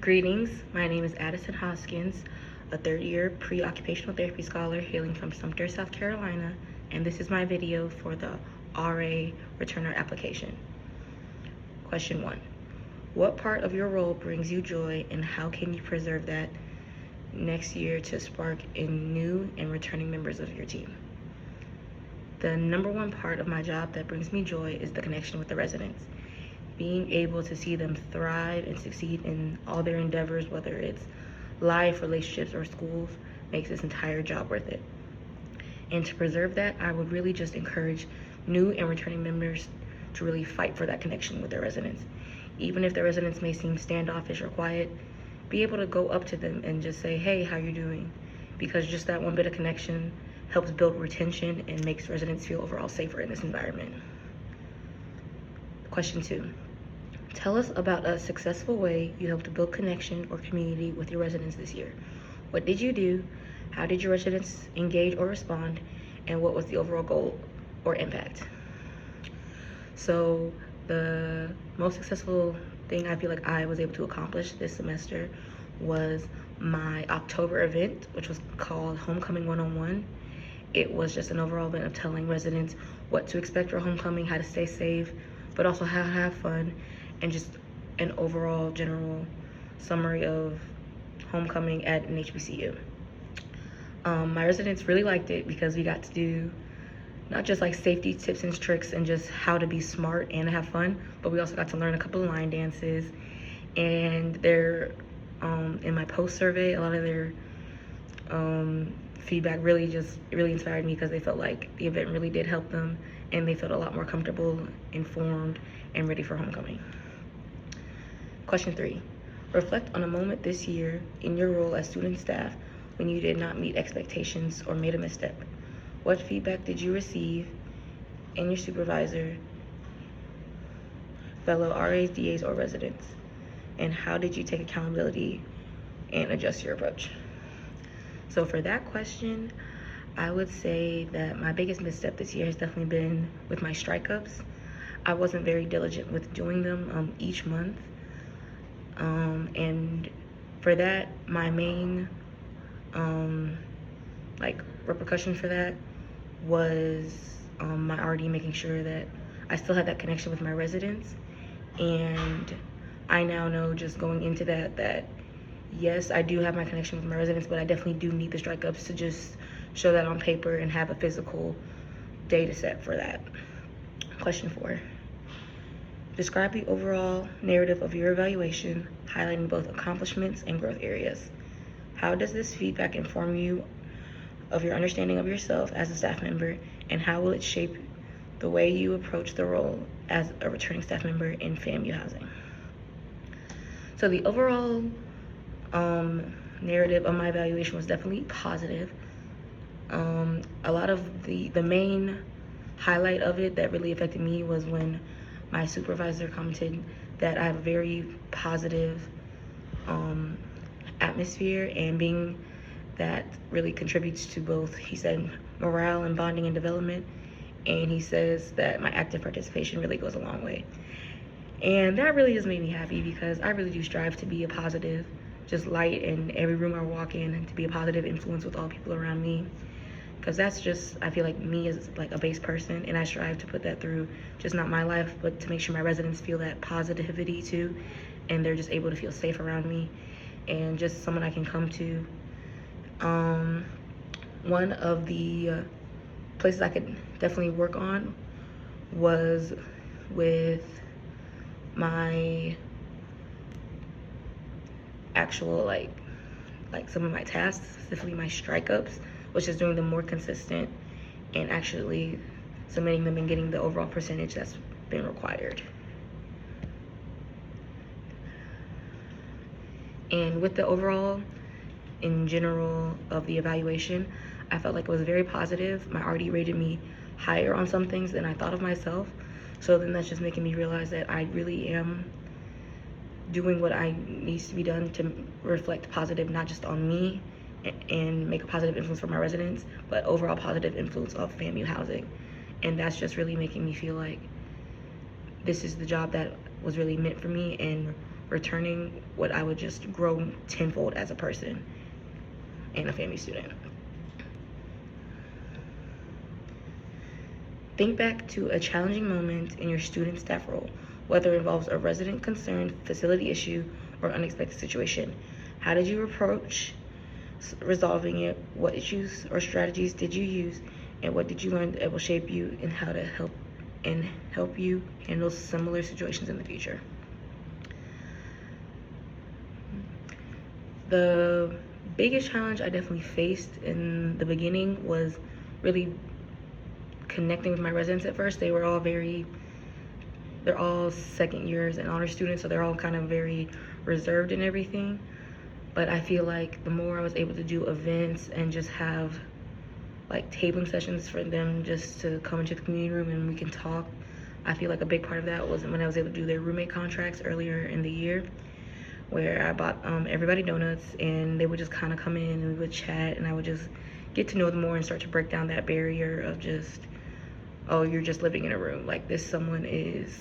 Greetings, my name is Adison Hoskins, a third-year pre-occupational therapy scholar hailing from Sumter, South Carolina, and this is my video for the RA returner application. Question 1. What part of your role brings you joy, and how can you preserve that next year to spark in new and returning members of your team? The number one part of my job that brings me joy is the connection with the residents. Being able to see them thrive and succeed in all their endeavors, whether it's life, relationships, or schools, makes this entire job worth it. And to preserve that, I would really just encourage new and returning members to really fight for that connection with their residents. Even if the residents may seem standoffish or quiet, be able to go up to them and just say, hey, how you doing? Because just that one bit of connection helps build retention and makes residents feel overall safer in this environment. Question 2. Tell us about a successful way you helped to build connection or community with your residents this year. What did you do? How did your residents engage or respond? And what was the overall goal or impact? So the most successful thing I feel like I was able to accomplish this semester was my October event, which was called Homecoming 101. It was just an overall event of telling residents what to expect for homecoming, how to stay safe, but also how to have fun, and just an overall general summary of homecoming at an HBCU. My residents really liked it because we got to do not just like safety tips and tricks and just how to be smart and have fun, but we also got to learn a couple of line dances. And they're in my post survey, a lot of their feedback really inspired me because they felt like the event really did help them, and they felt a lot more comfortable, informed, and ready for homecoming. Question 3. Reflect on a moment this year in your role as student staff when you did not meet expectations or made a misstep. What feedback did you receive and your supervisor, fellow RAs, DAs, or residents? And how did you take accountability and adjust your approach? So for that question, I would say that my biggest misstep this year has definitely been with my strike-ups. I wasn't very diligent with doing them each month. And for that, my main repercussion for that was my RD making sure that I still had that connection with my residents. And I now know, just going into that yes, I do have my connection with my residents, but I definitely do need the strike-ups to just show that on paper and have a physical data set for that. Question 4. Describe the overall narrative of your evaluation, highlighting both accomplishments and growth areas. How does this feedback inform you of your understanding of yourself as a staff member, and how will it shape the way you approach the role as a returning staff member in FAMU housing? So the overall narrative of my evaluation was definitely positive. A lot of the main highlight of it that really affected me was when my supervisor commented that I have a very positive atmosphere, and being that really contributes to both, he said, morale and bonding and development, and he says that my active participation really goes a long way. And that really just made me happy, because I really do strive to be a positive just light in every room I walk in, and to be a positive influence with all people around me, because that's just, I feel like, me as like a base person, and I strive to put that through just not my life, but to make sure my residents feel that positivity too, and they're just able to feel safe around me and just someone I can come to. One of the places I could definitely work on was with my actual like some of my tasks, specifically my strike-ups, which is doing them more consistent and actually submitting them and getting the overall percentage that's been required. And with the overall, in general, of the evaluation, I felt like it was very positive. My RD rated me higher on some things than I thought of myself. So then that's just making me realize that I really am doing what needs to be done to reflect positive, not just on me and make a positive influence for my residents, but overall positive influence of FAMU housing. And that's just really making me feel like this is the job that was really meant for me, and returning, what I would just grow tenfold as a person and a FAMU student. Think back to a challenging moment in your student staff role, whether it involves a resident concern, facility issue, or unexpected situation. How did you approach resolving it? What issues or strategies did you use? And what did you learn that will shape you and how to help you handle similar situations in the future? The biggest challenge I definitely faced in the beginning was really connecting with my residents at first. They're all second years and honor students, so they're all kind of very reserved and everything. But I feel like the more I was able to do events and just have like tabling sessions for them just to come into the community room and we can talk, I feel like a big part of that was when I was able to do their roommate contracts earlier in the year, where I bought everybody donuts and they would just kind of come in and we would chat and I would just get to know them more and start to break down that barrier of just, oh, you're just living in a room. Like, this someone is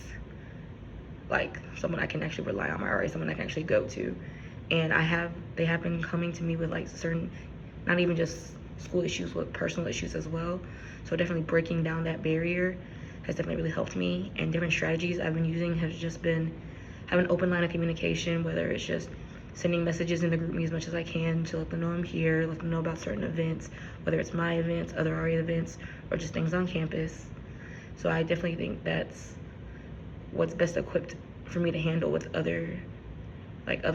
like someone I can actually rely on, or someone I can actually go to. And they have been coming to me with like certain, not even just school issues, but personal issues as well. So definitely breaking down that barrier has definitely really helped me. And different strategies I've been using has just been having an open line of communication, whether it's just sending messages in the group me as much as I can to let them know I'm here, let them know about certain events, whether it's my events, other RA events, or just things on campus. So I definitely think that's what's best equipped for me to handle with other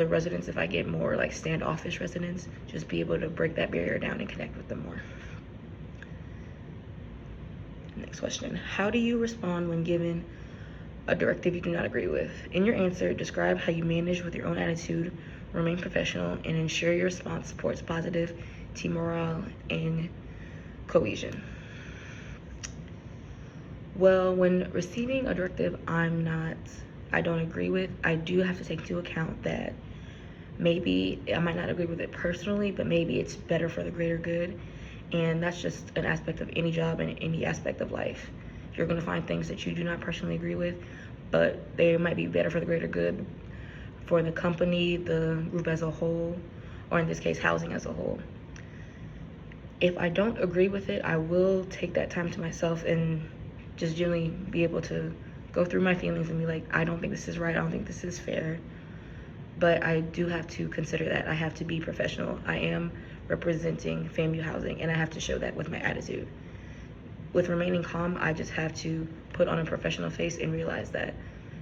residents. If I get more like standoffish residents, just be able to break that barrier down and connect with them more. Next question. How do you respond when given a directive you do not agree with? In your answer, describe how you manage with your own attitude, remain professional, and ensure your response supports positive team morale and cohesion. Well, when receiving a directive I don't agree with, I do have to take into account that maybe I might not agree with it personally, but maybe it's better for the greater good. And that's just an aspect of any job and any aspect of life. You're going to find things that you do not personally agree with, but they might be better for the greater good for the company, the group as a whole, or in this case, housing as a whole. If I don't agree with it, I will take that time to myself and just generally be able to go through my feelings and be like, I don't think this is right, I don't think this is fair. But I do have to consider that I have to be professional. I am representing FAMU housing, and I have to show that with my attitude. With remaining calm, I just have to put on a professional face and realize that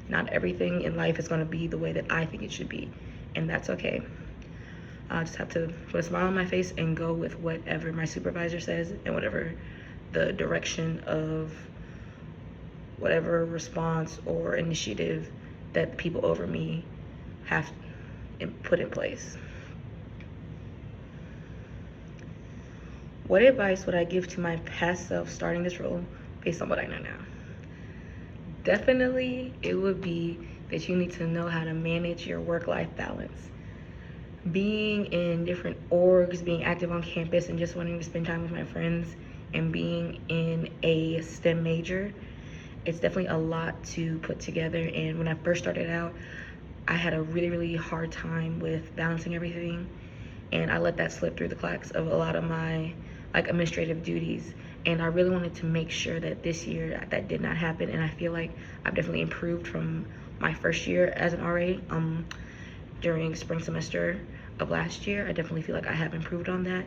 not everything in life is going to be the way that I think it should be, and that's okay. I just have to put a smile on my face and go with whatever my supervisor says and whatever the direction of whatever response or initiative that the people over me have put in place. What advice would I give to my past self starting this role based on what I know now? Definitely, it would be that you need to know how to manage your work-life balance. Being in different orgs, being active on campus, and just wanting to spend time with my friends, and being in a STEM major, it's definitely a lot to put together. And when I first started out, I had a really, really hard time with balancing everything. And I let that slip through the cracks of a lot of my administrative duties. And I really wanted to make sure that this year that did not happen. And I feel like I've definitely improved from my first year as an RA. During spring semester of last year, I definitely feel like I have improved on that.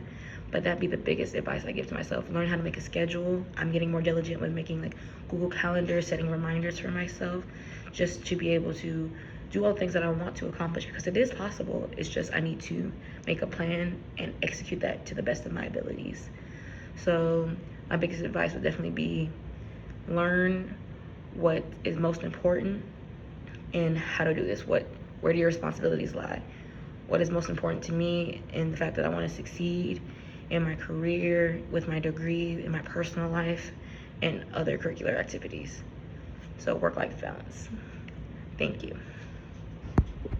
But that'd be the biggest advice I give to myself. Learn how to make a schedule. I'm getting more diligent with making Google Calendar, setting reminders for myself, just to be able to do all the things that I want to accomplish, because it is possible. It's just I need to make a plan and execute that to the best of my abilities. So my biggest advice would definitely be learn what is most important and how to do this. Where do your responsibilities lie? What is most important to me, and the fact that I want to succeed in my career, with my degree, in my personal life, and other curricular activities. So work-life balance. Thank you.